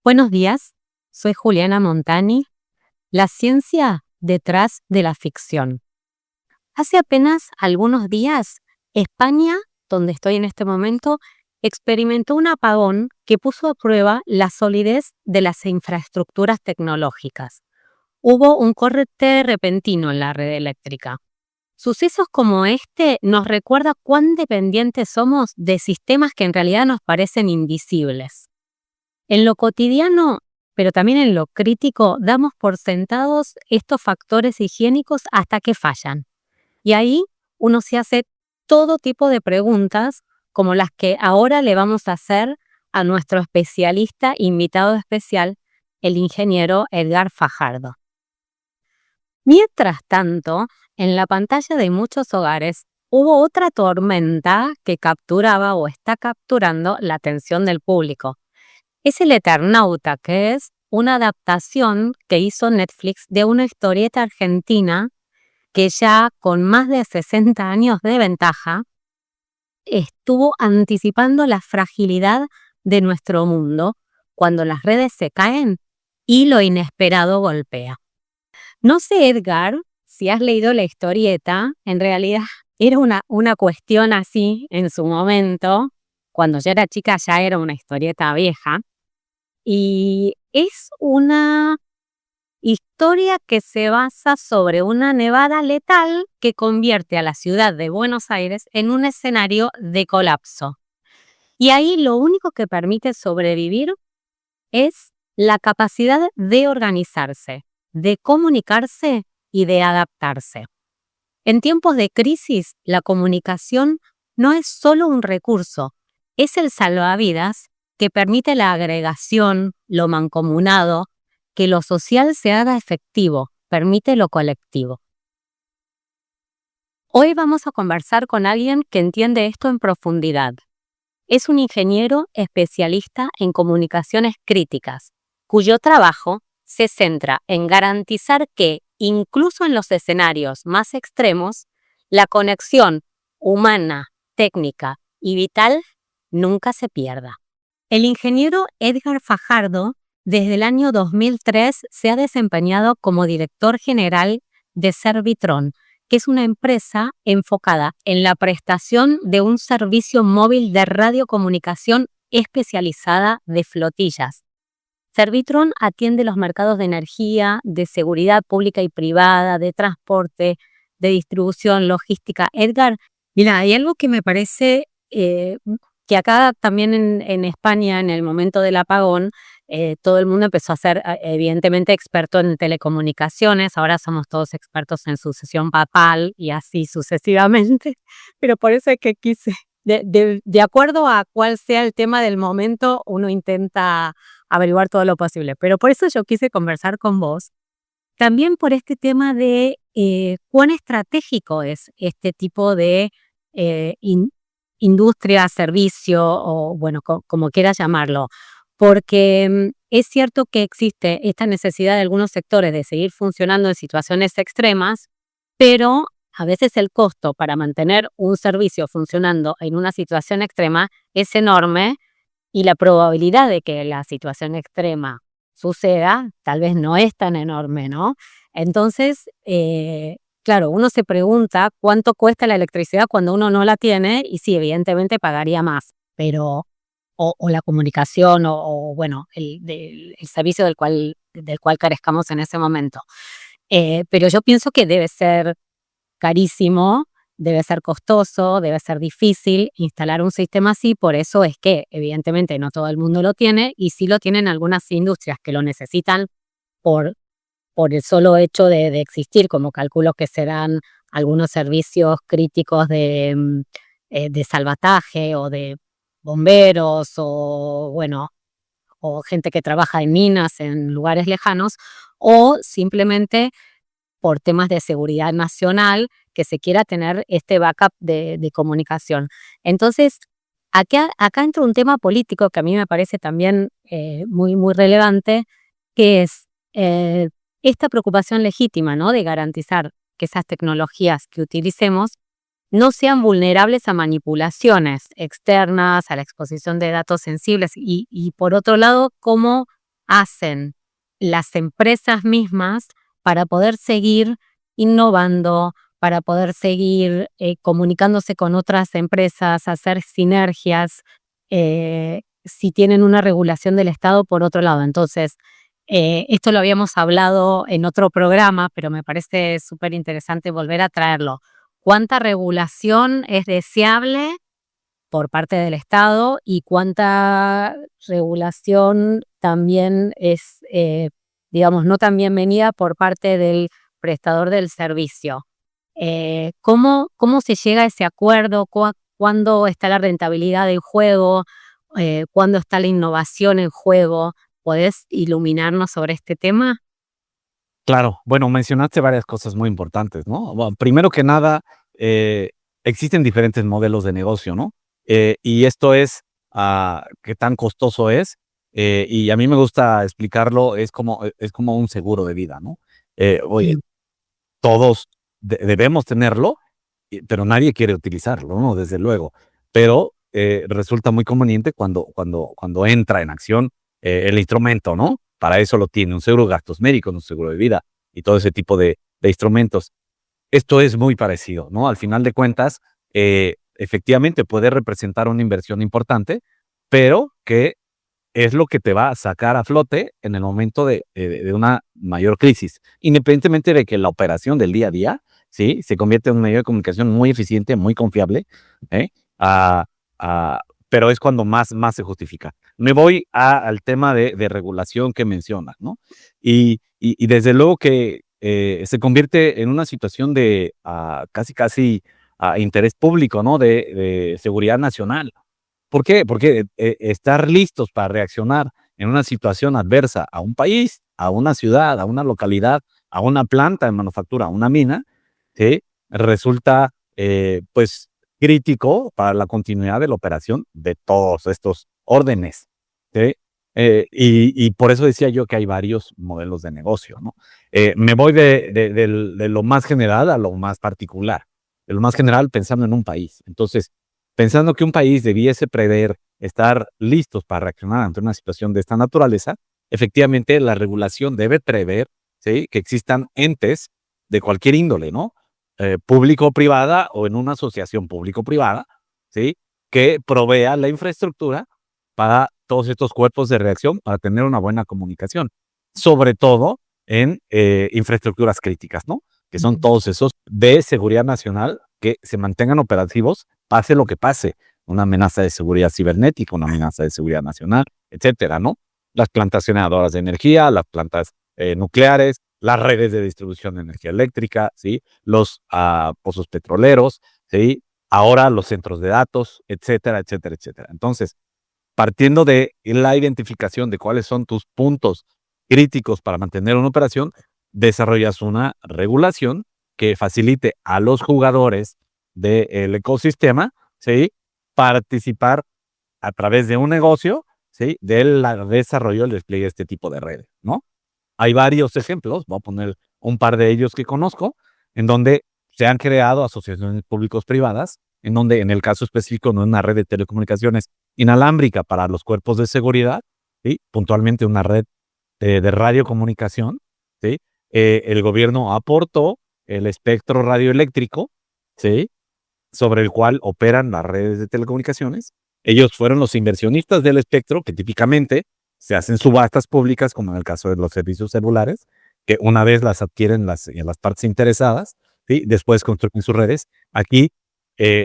Buenos días, soy Juliana Montani, la ciencia detrás de la ficción. Hace apenas algunos días, España, donde estoy en este momento, experimentó un apagón que puso a prueba la solidez de las infraestructuras tecnológicas. Hubo un corte repentino en la red eléctrica. Sucesos como este nos recuerda cuán dependientes somos de sistemas que en realidad nos parecen invisibles. En lo cotidiano, pero también en lo crítico, damos por sentados estos factores higiénicos hasta que fallan. Y ahí uno se hace todo tipo de preguntas, como las que ahora le vamos a hacer a nuestro especialista invitado especial, el ingeniero Edgar Fajardo. Mientras tanto, en la pantalla de muchos hogares hubo otra tormenta que capturaba o está capturando la atención del público. Es El Eternauta, que es una adaptación que hizo Netflix de una historieta argentina que ya con más de 60 años de ventaja estuvo anticipando la fragilidad de nuestro mundo cuando las redes se caen y lo inesperado golpea. No sé, Edgar, si has leído la historieta, en realidad era una cuestión así en su momento. Cuando yo era chica ya era una historieta vieja. Y es una historia que se basa sobre una nevada letal que convierte a la ciudad de Buenos Aires en un escenario de colapso. Y ahí lo único que permite sobrevivir es la capacidad de organizarse, de comunicarse y de adaptarse. En tiempos de crisis, la comunicación no es solo un recurso, es el salvavidas que permite la agregación, lo mancomunado, que lo social se haga efectivo, permite lo colectivo. Hoy vamos a conversar con alguien que entiende esto en profundidad. Es un ingeniero especialista en comunicaciones críticas, cuyo trabajo se centra en garantizar que, incluso en los escenarios más extremos, la conexión humana, técnica y vital nunca se pierda. El ingeniero Edgar Fajardo, desde el año 2003, se ha desempeñado como director general de Servitron, que es una empresa enfocada en la prestación de un servicio móvil de radiocomunicación especializada de flotillas. Servitron atiende los mercados de energía, de seguridad pública y privada, de transporte, de distribución, logística. Edgar, mira, hay algo que me parece que acá también en España, en el momento del apagón, todo el mundo empezó a ser evidentemente experto en telecomunicaciones. Ahora somos todos expertos en sucesión papal y así sucesivamente, pero por eso es que quise, de acuerdo a cuál sea el tema del momento, uno intenta averiguar todo lo posible. Pero por eso yo quise conversar con vos, también por este tema de cuán estratégico es este tipo de industria, servicio o bueno, como quieras llamarlo. Porque es cierto que existe esta necesidad de algunos sectores de seguir funcionando en situaciones extremas, pero a veces el costo para mantener un servicio funcionando en una situación extrema es enorme y la probabilidad de que la situación extrema suceda tal vez no es tan enorme, ¿no? Entonces, claro, uno se pregunta cuánto cuesta la electricidad cuando uno no la tiene y sí, evidentemente pagaría más, pero o la comunicación bueno, el servicio del cual carezcamos en ese momento. Pero yo pienso que debe ser carísimo, debe ser costoso, debe ser difícil instalar un sistema así, por eso es que evidentemente no todo el mundo lo tiene y sí lo tienen algunas industrias que lo necesitan por, por el solo hecho de existir, como calculo que serán algunos servicios críticos de salvataje o de bomberos o bueno, o gente que trabaja en minas en lugares lejanos, o simplemente por temas de seguridad nacional, que se quiera tener este backup de comunicación. Entonces, acá entra un tema político que a mí me parece también muy, muy relevante, que es esta preocupación legítima, ¿no?, de garantizar que esas tecnologías que utilicemos no sean vulnerables a manipulaciones externas, a la exposición de datos sensibles y por otro lado, cómo hacen las empresas mismas para poder seguir innovando, para poder seguir comunicándose con otras empresas, hacer sinergias, si tienen una regulación del Estado por otro lado. Entonces, esto lo habíamos hablado en otro programa, pero me parece súper interesante volver a traerlo. ¿Cuánta regulación es deseable por parte del Estado y cuánta regulación también es, digamos, no tan bienvenida por parte del prestador del servicio? ¿Cómo se llega a ese acuerdo? ¿Cuándo está la rentabilidad en juego? ¿Cuándo está la innovación en juego? ¿Podés iluminarnos sobre este tema? Claro, bueno, mencionaste varias cosas muy importantes, ¿no? Bueno, primero que nada, existen diferentes modelos de negocio, ¿no? Y esto es, qué tan costoso es, y a mí me gusta explicarlo, es como un seguro de vida, ¿no? Oye, Mm. todos debemos tenerlo, pero nadie quiere utilizarlo, ¿no? Desde luego. Pero resulta muy conveniente cuando entra en acción el instrumento, ¿no? Para eso lo tiene un seguro de gastos médicos, un seguro de vida y todo ese tipo de instrumentos. Esto es muy parecido, ¿no? Al final de cuentas, efectivamente puede representar una inversión importante, pero que es lo que te va a sacar a flote en el momento de una mayor crisis, independientemente de que la operación del día a día, ¿sí? Se convierte en un medio de comunicación muy eficiente, muy confiable, ¿eh? Ah, ah, pero es cuando más se justifica. Me voy al tema de regulación que mencionas, ¿no? Y desde luego que se convierte en una situación de casi interés público, ¿no? De seguridad nacional. ¿Por qué? Porque, estar listos para reaccionar en una situación adversa a un país, a una ciudad, a una localidad, a una planta de manufactura, a una mina, ¿sí? Resulta, pues, crítico para la continuidad de la operación de todos estos órdenes, ¿sí? Y por eso decía yo que hay varios modelos de negocio, ¿no? Me voy de lo más general a lo más particular. De lo más general, pensando en un país. Entonces, pensando que un país debiese prever estar listos para reaccionar ante una situación de esta naturaleza, efectivamente la regulación debe prever, ¿sí? Que existan entes de cualquier índole, ¿no? Público o privada o en una asociación público-privada, ¿sí? Que provea la infraestructura para todos estos cuerpos de reacción para tener una buena comunicación, sobre todo en infraestructuras críticas, ¿no? Que son Ujú. todos esos de seguridad nacional que se mantengan operativos pase lo que pase, una amenaza de seguridad cibernética, una amenaza de seguridad nacional, etcétera, ¿no? Las plantas generadoras de energía, las plantas nucleares, las redes de distribución de energía eléctrica, ¿sí? Los pozos petroleros, ¿sí? Ahora los centros de datos, etcétera, etcétera, etcétera. Entonces, partiendo de la identificación de cuáles son tus puntos críticos para mantener una operación, desarrollas una regulación que facilite a los jugadores del ecosistema, ¿sí? Participar a través de un negocio, ¿sí? Del desarrollo, el despliegue de este tipo de redes, ¿no? Hay varios ejemplos, voy a poner un par de ellos que conozco, en donde se han creado asociaciones públicos privadas, en donde en el caso específico no es una red de telecomunicaciones inalámbrica para los cuerpos de seguridad, ¿sí? Puntualmente una red de radiocomunicación, ¿sí? El gobierno aportó el espectro radioeléctrico, ¿sí? Sobre el cual operan las redes de telecomunicaciones. Ellos fueron los inversionistas del espectro, que típicamente se hacen subastas públicas, como en el caso de los servicios celulares, que una vez las adquieren las partes interesadas, ¿sí? Después construyen sus redes. Aquí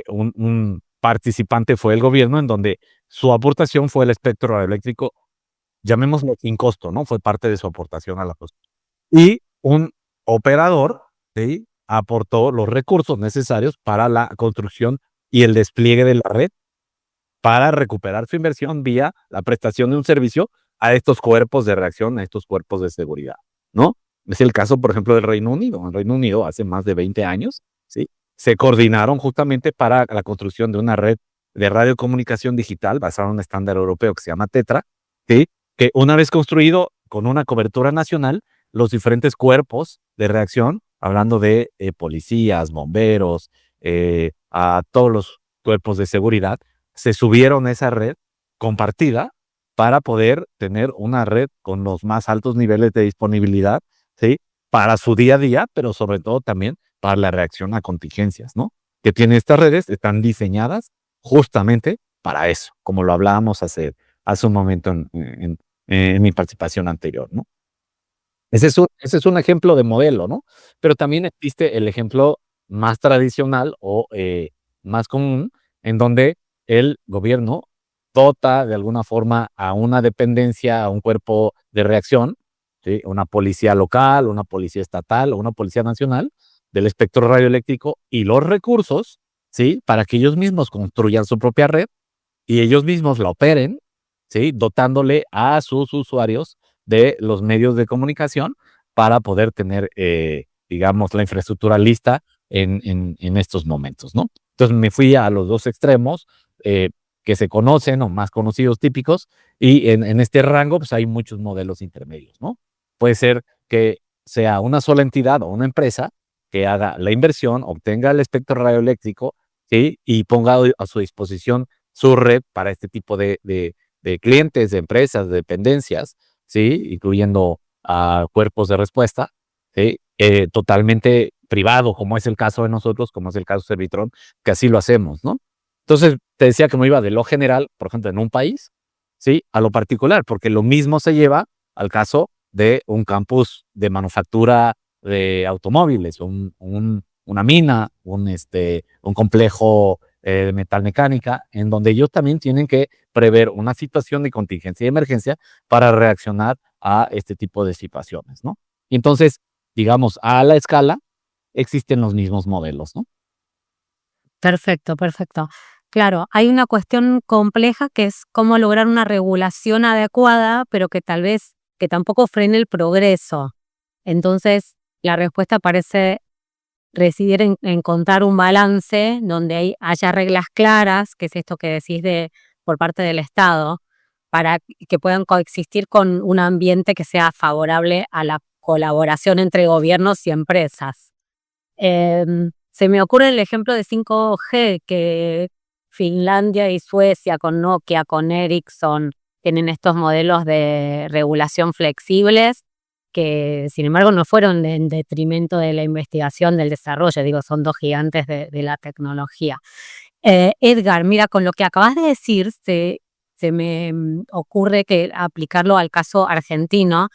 un participante fue el gobierno, en donde su aportación fue el espectro radioeléctrico, llamémoslo sin costo, ¿no? Fue parte de su aportación a la construcción. Y un operador, ¿sí? Aportó los recursos necesarios para la construcción y el despliegue de la red para recuperar su inversión vía la prestación de un servicio a estos cuerpos de reacción, a estos cuerpos de seguridad, ¿no? Es el caso, por ejemplo, del Reino Unido. En el Reino Unido, hace más de 20 años, ¿sí? Se coordinaron justamente para la construcción de una red de radiocomunicación digital basada en un estándar europeo que se llama TETRA, ¿sí? Que una vez construido con una cobertura nacional, los diferentes cuerpos de reacción, hablando de policías, bomberos, a todos los cuerpos de seguridad, se subieron a esa red compartida para poder tener una red con los más altos niveles de disponibilidad, ¿sí? Para su día a día, pero sobre todo también para la reacción a contingencias, ¿no? Que tiene estas redes, están diseñadas justamente para eso, como lo hablábamos hace un momento en mi participación anterior, ¿no? Ese es un ejemplo de modelo, ¿no? Pero también existe el ejemplo más tradicional o, más común, en donde el gobierno dota de alguna forma a una dependencia, a un cuerpo de reacción, ¿sí? Una policía local, una policía estatal o una policía nacional del espectro radioeléctrico y los recursos, ¿sí? Para que ellos mismos construyan su propia red y ellos mismos la operen, ¿sí? Dotándole a sus usuarios de los medios de comunicación para poder tener, digamos, la infraestructura lista en estos momentos, ¿no? Entonces me fui a los dos extremos que se conocen o más conocidos típicos y en este rango pues hay muchos modelos intermedios, ¿no? Puede ser que sea una sola entidad o una empresa que haga la inversión, obtenga el espectro radioeléctrico, ¿sí? Y ponga a su disposición su red para este tipo de clientes, de empresas, de dependencias, ¿sí? Incluyendo a cuerpos de respuesta, ¿sí? Totalmente privado, como es el caso de nosotros, como es el caso de Servitron, que así lo hacemos, ¿no? Entonces, te decía que me iba de lo general, por ejemplo, en un país, ¿sí? A lo particular, porque lo mismo se lleva al caso de un campus de manufactura de automóviles, una mina, un complejo de metalmecánica, en donde ellos también tienen que prever una situación de contingencia y emergencia para reaccionar a este tipo de situaciones, ¿no? Y entonces, digamos, a la escala existen los mismos modelos, ¿no? Perfecto, perfecto. Claro, hay una cuestión compleja que es cómo lograr una regulación adecuada, pero que tal vez que tampoco frene el progreso. Entonces, la respuesta parece residir en encontrar un balance donde haya reglas claras, que es esto que decís por parte del Estado, para que puedan coexistir con un ambiente que sea favorable a la colaboración entre gobiernos y empresas. Se me ocurre el ejemplo de 5G, que Finlandia y Suecia con Nokia, con Ericsson, tienen estos modelos de regulación flexibles que, sin embargo, no fueron en detrimento de la investigación, del desarrollo. Digo, son dos gigantes de la tecnología. Edgar, mira, con lo que acabas de decir, se me ocurre que aplicarlo al caso argentino.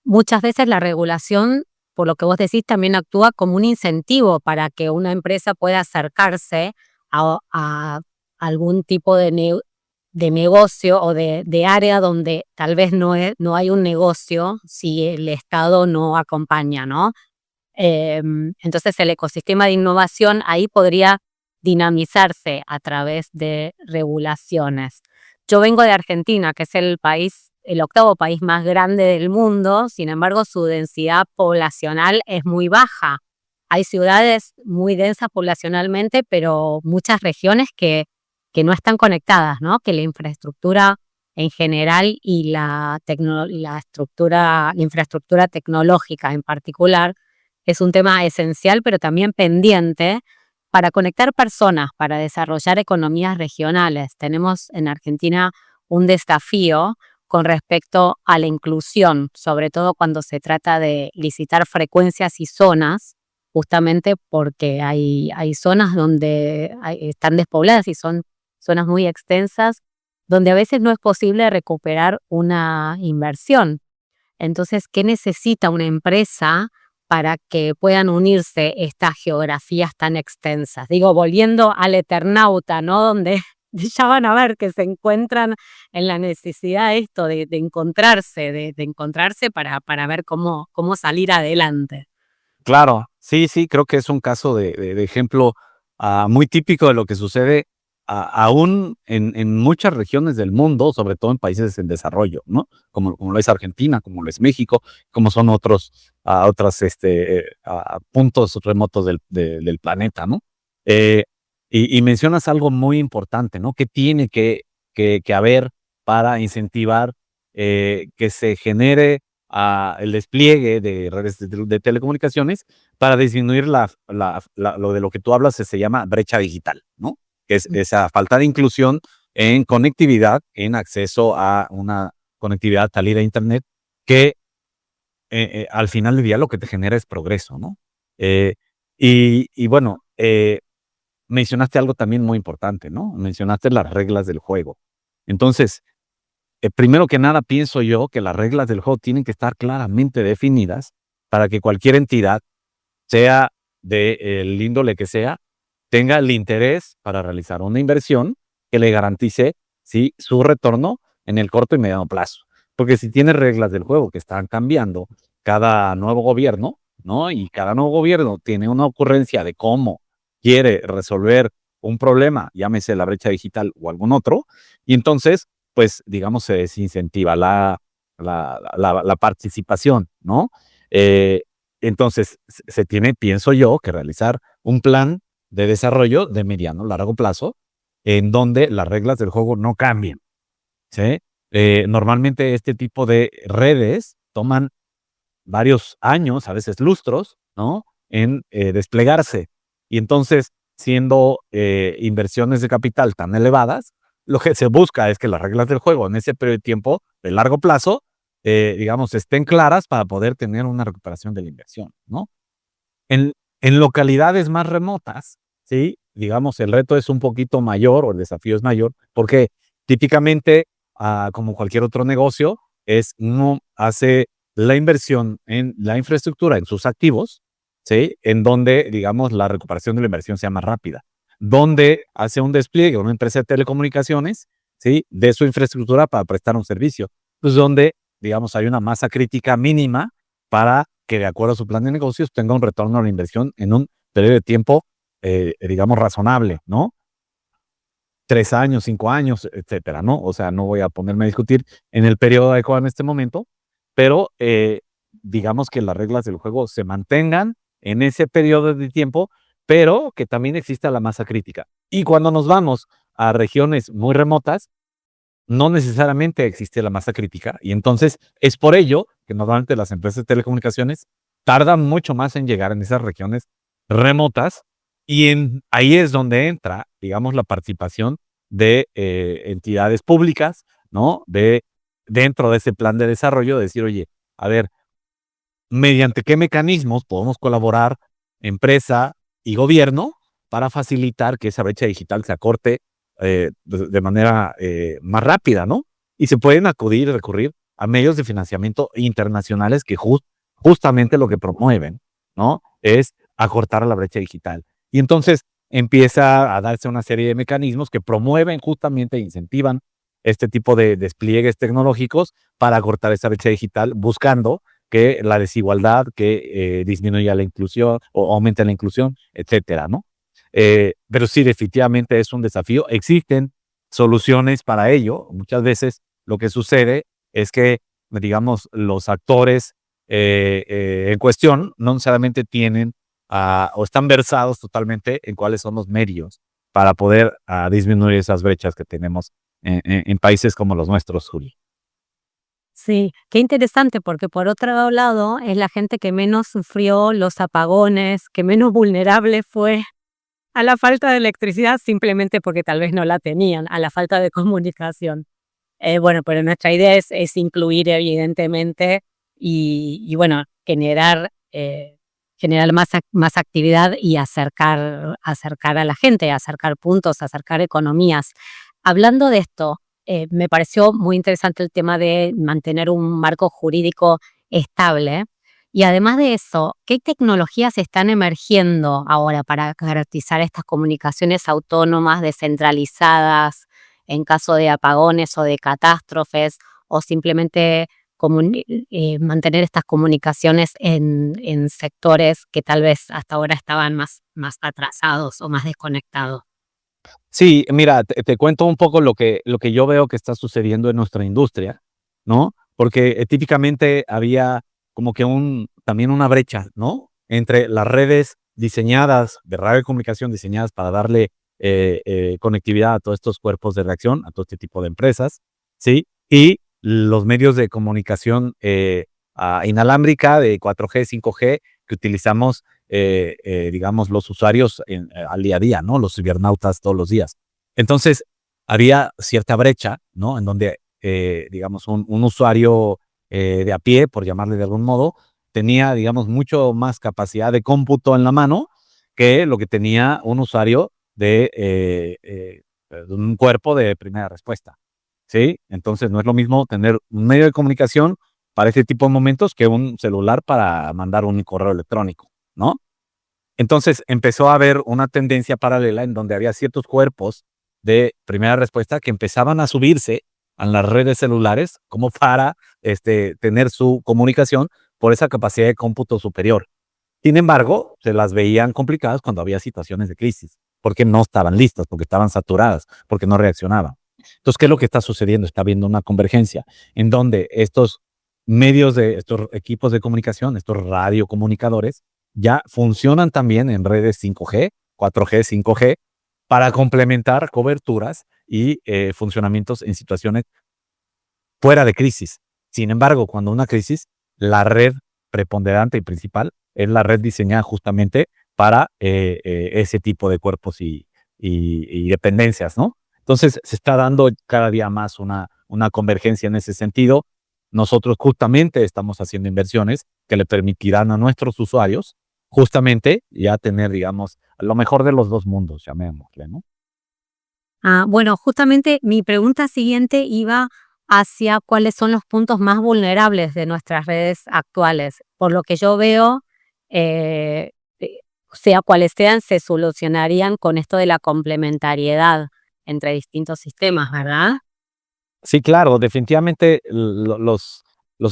Muchas veces la regulación, por lo que vos decís, también actúa como un incentivo para que una empresa pueda acercarse a algún tipo de negocio o de área donde tal vez no hay un negocio si el Estado no acompaña, ¿no? Entonces el ecosistema de innovación ahí podría dinamizarse a través de regulaciones. Yo vengo de Argentina, que es el octavo país más grande del mundo. Sin embargo, su densidad poblacional es muy baja. Hay ciudades muy densas poblacionalmente, pero muchas regiones que no están conectadas, ¿no? Que la infraestructura en general y la infraestructura tecnológica en particular es un tema esencial, pero también pendiente para conectar personas, para desarrollar economías regionales. Tenemos en Argentina un desafío con respecto a la inclusión, sobre todo cuando se trata de licitar frecuencias y zonas, justamente porque hay zonas donde están despobladas y son zonas muy extensas, donde a veces no es posible recuperar una inversión. Entonces, ¿qué necesita una empresa para que puedan unirse estas geografías tan extensas? Digo, volviendo al Eternauta, ¿no? Donde ya van a ver que se encuentran en la necesidad de esto, de encontrarse, de encontrarse para ver cómo salir adelante. Claro, sí, sí, creo que es un caso de ejemplo muy típico de lo que sucede aún en muchas regiones del mundo, sobre todo en países en desarrollo, ¿no? Como lo es Argentina, como lo es México, como son otros puntos remotos del planeta, ¿no? Eh, y mencionas algo muy importante, ¿no? Que tiene que haber para incentivar que se genere el despliegue de redes de telecomunicaciones para disminuir lo de lo que tú hablas se llama brecha digital, ¿no? Que es esa falta de inclusión en conectividad, en acceso a una conectividad salida a Internet que al final del día lo que te genera es progreso, ¿no? Y bueno, mencionaste algo también muy importante, ¿no? Mencionaste las reglas del juego. Entonces, primero que nada, pienso yo que las reglas del juego tienen que estar claramente definidas para que cualquier entidad, sea de el índole que sea, tenga el interés para realizar una inversión que le garantice, ¿sí?, su retorno en el corto y mediano plazo. Porque si tiene reglas del juego que están cambiando cada nuevo gobierno, ¿no? Y cada nuevo gobierno tiene una ocurrencia de cómo quiere resolver un problema, llámese la brecha digital o algún otro, y entonces, pues, digamos, se desincentiva la participación, ¿no? Eh, entonces, se tiene, pienso yo, que realizar un plan de desarrollo de mediano, largo plazo, en donde las reglas del juego no cambien, ¿sí? Normalmente este tipo de redes toman varios años, a veces lustros, ¿no? En desplegarse. Y entonces, siendo inversiones de capital tan elevadas, lo que se busca es que las reglas del juego en ese periodo de tiempo de largo plazo, digamos, estén claras para poder tener una recuperación de la inversión, ¿no? En, en localidades más remotas, ¿sí? Digamos, el reto es un poquito mayor o el desafío es mayor, porque típicamente, como cualquier otro negocio, es uno hace la inversión en la infraestructura, en sus activos, ¿sí? En donde, digamos, la recuperación de la inversión sea más rápida. Donde hace un despliegue una empresa de telecomunicaciones, ¿sí?, de su infraestructura para prestar un servicio. Pues donde, digamos, hay una masa crítica mínima para que, de acuerdo a su plan de negocios, tenga un retorno a la inversión en un periodo de tiempo, digamos, razonable, ¿no? 3 años, 5 años, etcétera, ¿no? O sea, no voy a ponerme a discutir en el periodo adecuado en este momento, pero, digamos que las reglas del juego se mantengan en ese periodo de tiempo, pero que también exista la masa crítica. Y cuando nos vamos a regiones muy remotas, no necesariamente existe la masa crítica, y entonces es por ello que normalmente las empresas de telecomunicaciones tardan mucho más en llegar en esas regiones remotas, y ahí es donde entra, digamos, la participación de entidades públicas, ¿no? Dentro de ese plan de desarrollo, decir, oye, a ver, ¿mediante qué mecanismos podemos colaborar empresa y gobierno para facilitar que esa brecha digital se acorte de manera más rápida, ¿no? Y se pueden recurrir a medios de financiamiento internacionales que justamente lo que promueven, ¿no? Es acortar la brecha digital. Y entonces empieza a darse una serie de mecanismos que promueven justamente e incentivan este tipo de despliegues tecnológicos para acortar esa brecha digital, buscando que la desigualdad, que disminuya la inclusión o aumente la inclusión, etcétera, ¿no? Pero sí, definitivamente es un desafío. Existen soluciones para ello. Muchas veces lo que sucede es que, digamos, los actores en cuestión no necesariamente tienen o están versados totalmente en cuáles son los medios para poder disminuir esas brechas que tenemos en países como los nuestros, Juli. Sí, qué interesante, porque por otro lado es la gente que menos sufrió los apagones, que menos vulnerable fue a la falta de electricidad, simplemente porque tal vez no la tenían, a la falta de comunicación. Bueno, pero nuestra idea es incluir evidentemente y bueno, generar más actividad y acercar a la gente, acercar puntos, acercar economías. Hablando de esto, me pareció muy interesante el tema de mantener un marco jurídico estable. Y además de eso, ¿qué tecnologías están emergiendo ahora para garantizar estas comunicaciones autónomas, descentralizadas, en caso de apagones o de catástrofes, o simplemente mantener estas comunicaciones en sectores que tal vez hasta ahora estaban más atrasados o más desconectados? Sí, mira, te cuento un poco lo que yo veo que está sucediendo en nuestra industria, ¿no? Porque típicamente había como que también una brecha, ¿no? Entre las redes diseñadas de radiocomunicación, diseñadas para darle conectividad a todos estos cuerpos de reacción, a todo este tipo de empresas, ¿sí? Y los medios de comunicación inalámbrica de 4G, 5G que utilizamos digamos, los usuarios al día a día, ¿no? Los cibernautas todos los días. Entonces, había cierta brecha, ¿no? En donde, digamos, un usuario de a pie, por llamarle de algún modo, tenía, digamos, mucho más capacidad de cómputo en la mano que lo que tenía un usuario de un cuerpo de primera respuesta, ¿sí? Entonces, no es lo mismo tener un medio de comunicación para ese tipo de momentos que un celular para mandar un correo electrónico, ¿no? Entonces, empezó a haber una tendencia paralela en donde había ciertos cuerpos de primera respuesta que empezaban a subirse a las redes celulares como para, tener su comunicación por esa capacidad de cómputo superior. Sin embargo, se las veían complicadas cuando había situaciones de crisis, porque no estaban listas, porque estaban saturadas, porque no reaccionaban. Entonces, ¿qué es lo que está sucediendo? Está habiendo una convergencia en donde estos equipos de comunicación, estos radiocomunicadores, ya funcionan también en redes 5G, 4G, 5G, para complementar coberturas y funcionamientos en situaciones fuera de crisis. Sin embargo, cuando una crisis, la red preponderante y principal es la red diseñada justamente para ese tipo de cuerpos y dependencias, ¿no? Entonces, se está dando cada día más una convergencia en ese sentido. Nosotros justamente estamos haciendo inversiones que le permitirán a nuestros usuarios justamente ya tener, digamos, lo mejor de los dos mundos, llamémosle, ¿no? Bueno, justamente mi pregunta siguiente iba hacia cuáles son los puntos más vulnerables de nuestras redes actuales. Por lo que yo veo, sea cuales sean, se solucionarían con esto de la complementariedad entre distintos sistemas, ¿verdad? Sí, claro, definitivamente los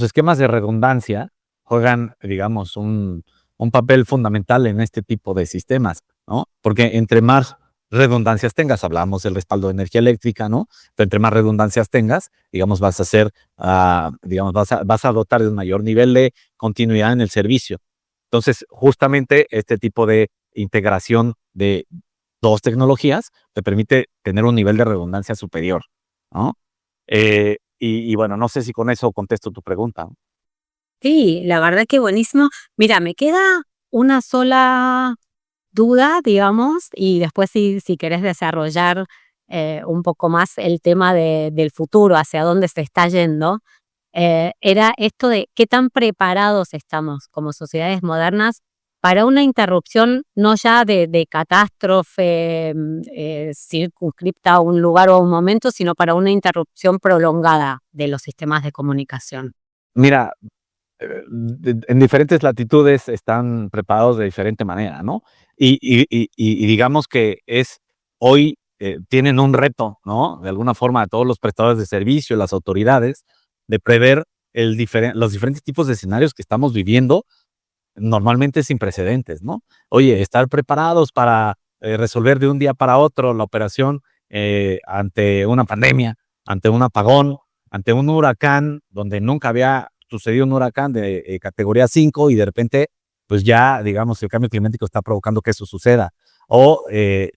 esquemas de redundancia juegan, digamos, un papel fundamental en este tipo de sistemas, ¿no? Porque entre más redundancias tengas, hablamos del respaldo de energía eléctrica, ¿no? Pero entre más redundancias tengas, digamos, digamos, vas a dotar de un mayor nivel de continuidad en el servicio. Entonces, justamente este tipo de integración de dos tecnologías te permite tener un nivel de redundancia superior, ¿no? Y bueno, no sé si con eso contesto tu pregunta. Sí, la verdad que buenísimo. Mira, me queda una sola duda, digamos, y después si querés desarrollar un poco más el tema del futuro, hacia dónde se está yendo, era esto de qué tan preparados estamos como sociedades modernas para una interrupción no ya de catástrofe circunscripta a un lugar o a un momento, sino para una interrupción prolongada de los sistemas de comunicación. Mira, en diferentes latitudes están preparados de diferente manera, ¿no? Y digamos que hoy tienen un reto, ¿no? De alguna forma, todos los prestadores de servicio, las autoridades, de prever los diferentes tipos de escenarios que estamos viviendo normalmente sin precedentes, ¿no? Oye, estar preparados para resolver de un día para otro la operación ante una pandemia, ante un apagón, ante un huracán, donde nunca había sucedido un huracán de categoría 5 y de repente, pues ya, digamos, el cambio climático está provocando que eso suceda. O,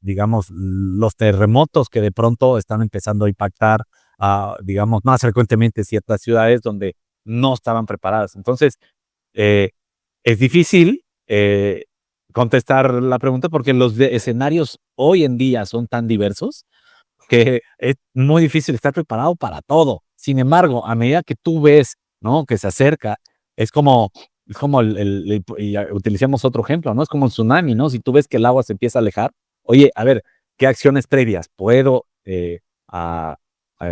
digamos, los terremotos que de pronto están empezando a impactar, digamos, más frecuentemente ciertas ciudades donde no estaban preparadas. Entonces, eh, es difícil contestar la pregunta porque los escenarios hoy en día son tan diversos que es muy difícil estar preparado para todo. Sin embargo, a medida que tú ves, ¿no? Que se acerca, es como, es como utilicemos otro ejemplo, ¿no? Es como un tsunami, ¿no? Si tú ves que el agua se empieza a alejar, oye, a ver, ¿qué acciones previas puedo a-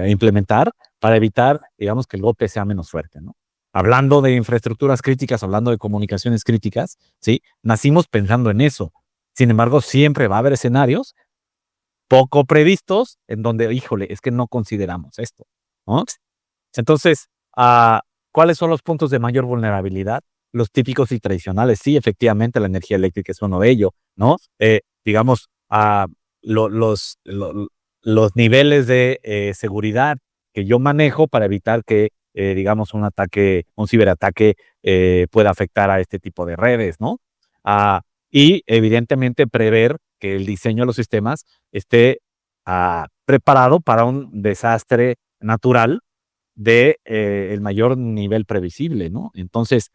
implementar para evitar, digamos, que el golpe sea menos fuerte, ¿no? Hablando de infraestructuras críticas, hablando de comunicaciones críticas, ¿sí? Nacimos pensando en eso. Sin embargo, siempre va a haber escenarios poco previstos en donde, híjole, es que no consideramos esto, ¿no? Entonces, ¿cuáles son los puntos de mayor vulnerabilidad? Los típicos y tradicionales. Sí, efectivamente, la energía eléctrica es uno de ellos, ¿no? Digamos, lo- los, lo- los niveles de seguridad que yo manejo para evitar que, digamos, un ciberataque pueda afectar a este tipo de redes, ¿no? Ah, y evidentemente prever que el diseño de los sistemas esté preparado para un desastre natural de el mayor nivel previsible, ¿no? Entonces,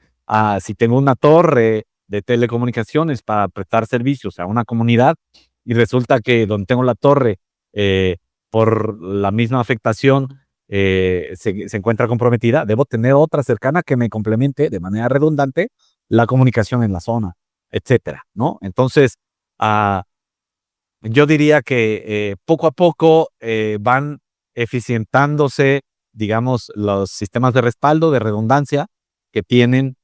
si tengo una torre de telecomunicaciones para prestar servicios a una comunidad y resulta que donde tengo la torre por la misma afectación se encuentra comprometida, debo tener otra cercana que me complemente de manera redundante la comunicación en la zona, etcétera, ¿no? Entonces, yo diría que poco a poco van eficientándose, digamos, los sistemas de respaldo, de redundancia que tienen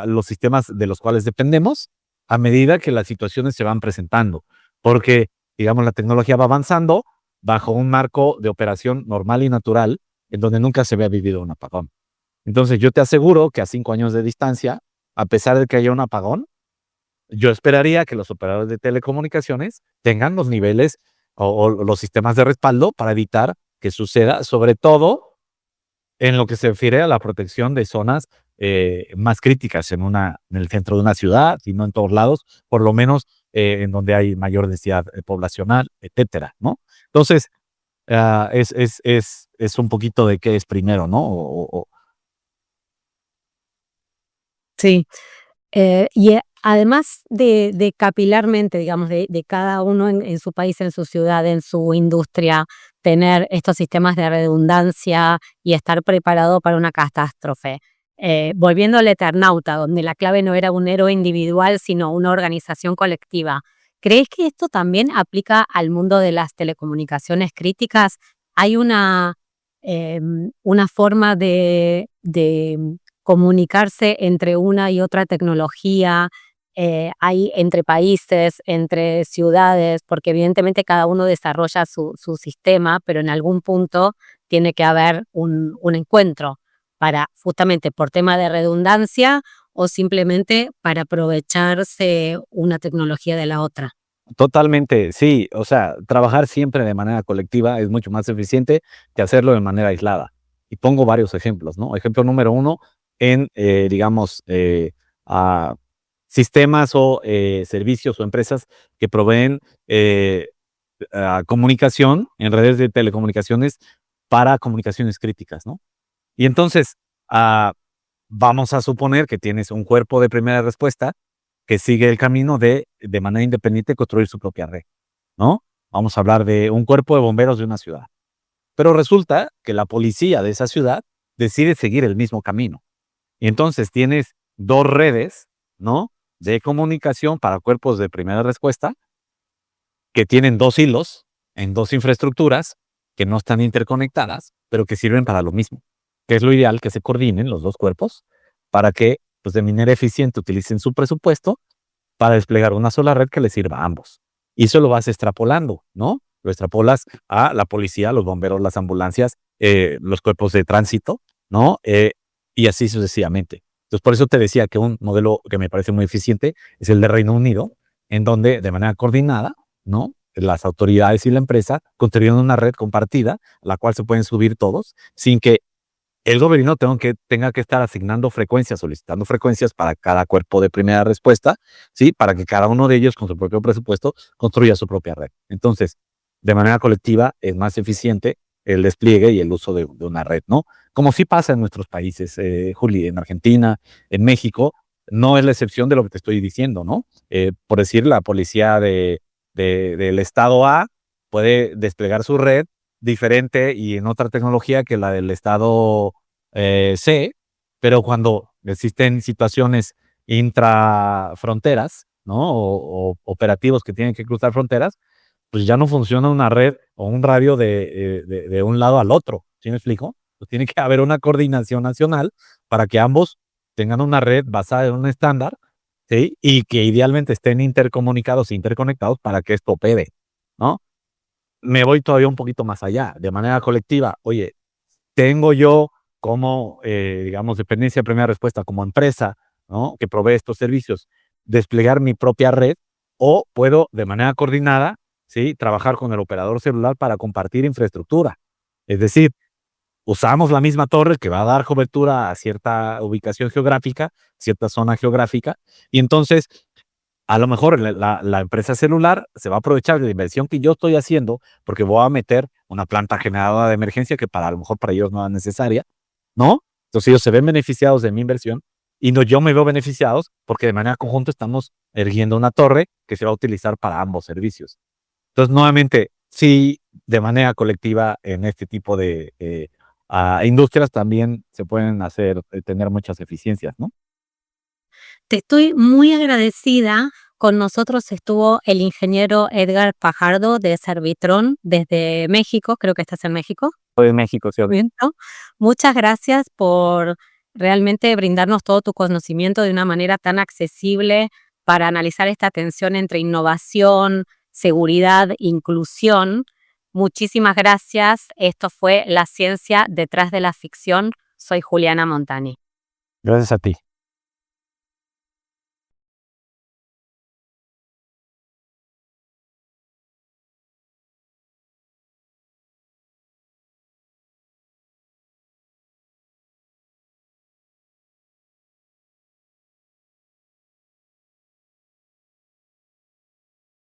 los sistemas de los cuales dependemos a medida que las situaciones se van presentando. Porque, digamos, la tecnología va avanzando bajo un marco de operación normal y natural en donde nunca se había vivido un apagón. Entonces, yo te aseguro que a 5 años de distancia, a pesar de que haya un apagón, yo esperaría que los operadores de telecomunicaciones tengan los niveles o los sistemas de respaldo para evitar que suceda, sobre todo en lo que se refiere a la protección de zonas más críticas en el centro de una ciudad y no en todos lados, por lo menos en donde hay mayor densidad poblacional, etcétera, ¿no? Entonces, es un poquito de qué es primero, ¿no? Sí. Y además de capilarmente, digamos, de cada uno en su país, en su ciudad, en su industria, tener estos sistemas de redundancia y estar preparado para una catástrofe. Volviendo al Eternauta, donde la clave no era un héroe individual, sino una organización colectiva. ¿Crees que esto también aplica al mundo de las telecomunicaciones críticas? ¿Hay una forma de comunicarse entre una y otra tecnología, hay entre países, entre ciudades, porque evidentemente cada uno desarrolla su sistema, pero en algún punto tiene que haber un encuentro para, justamente por tema de redundancia o simplemente para aprovecharse una tecnología de la otra? Totalmente, sí. O sea, trabajar siempre de manera colectiva es mucho más eficiente que hacerlo de manera aislada. Y pongo varios ejemplos, ¿no? Ejemplo número uno, en, digamos, a sistemas o servicios o empresas que proveen comunicación en redes de telecomunicaciones para comunicaciones críticas, ¿no? Y entonces, ah, vamos a suponer que tienes un cuerpo de primera respuesta que sigue el camino de manera independiente, construir su propia red, ¿no? Vamos a hablar de un cuerpo de bomberos de una ciudad. Pero resulta que la policía de esa ciudad decide seguir el mismo camino. Y entonces tienes 2 redes, ¿no? De comunicación para cuerpos de primera respuesta que tienen 2 hilos en 2 infraestructuras que no están interconectadas, pero que sirven para lo mismo, que es lo ideal que se coordinen los 2 cuerpos para que, pues, de manera eficiente utilicen su presupuesto para desplegar una sola red que les sirva a ambos. Y eso lo vas extrapolando, ¿no? Lo extrapolas a la policía, los bomberos, las ambulancias, los cuerpos de tránsito, ¿no? Y así sucesivamente. Entonces, por eso te decía que un modelo que me parece muy eficiente es el de Reino Unido, en donde de manera coordinada, ¿no? Las autoridades y la empresa construyeron una red compartida, a la cual se pueden subir todos, sin que el gobierno tenga que estar asignando frecuencias, solicitando frecuencias para cada cuerpo de primera respuesta, ¿sí? Para que cada uno de ellos, con su propio presupuesto, construya su propia red. Entonces, de manera colectiva, es más eficiente el despliegue y el uso de una red, ¿no? Como sí pasa en nuestros países, Juli, en Argentina, en México, no es la excepción de lo que te estoy diciendo, ¿no? Por decir, la policía del estado A puede desplegar su red diferente y en otra tecnología que la del estado C, pero cuando existen situaciones intrafronteras, ¿no? O operativos que tienen que cruzar fronteras, pues ya no funciona una red o un radio de un lado al otro, ¿sí me explico? Pues tiene que haber una coordinación nacional para que ambos tengan una red basada en un estándar, ¿sí? Y que idealmente estén intercomunicados e interconectados para que esto opere, ¿no? Me voy todavía un poquito más allá, de manera colectiva. Oye, tengo yo como, digamos, dependencia de primera respuesta como empresa, ¿no? Que provee estos servicios, desplegar mi propia red o puedo de manera coordinada, ¿sí? Trabajar con el operador celular para compartir infraestructura. Es decir, usamos la misma torre que va a dar cobertura a cierta ubicación geográfica, cierta zona geográfica, y entonces a lo mejor la empresa celular se va a aprovechar de la inversión que yo estoy haciendo, porque voy a meter una planta generadora de emergencia que a lo mejor para ellos no es necesaria, ¿no? Entonces ellos se ven beneficiados de mi inversión y no yo me veo beneficiados porque de manera conjunta estamos erguiendo una torre que se va a utilizar para ambos servicios. Entonces, nuevamente, sí, de manera colectiva en este tipo de industrias también se pueden tener muchas eficiencias, ¿no? Te estoy muy agradecida. Con nosotros estuvo el ingeniero Edgar Fajardo de Servitron desde México, creo que estás en México. Soy de México, sí. Bien, ¿no? Muchas gracias por realmente brindarnos todo tu conocimiento de una manera tan accesible para analizar esta tensión entre innovación, seguridad, inclusión. Muchísimas gracias. Esto fue La ciencia detrás de la ficción. Soy Juliana Montani. Gracias a ti.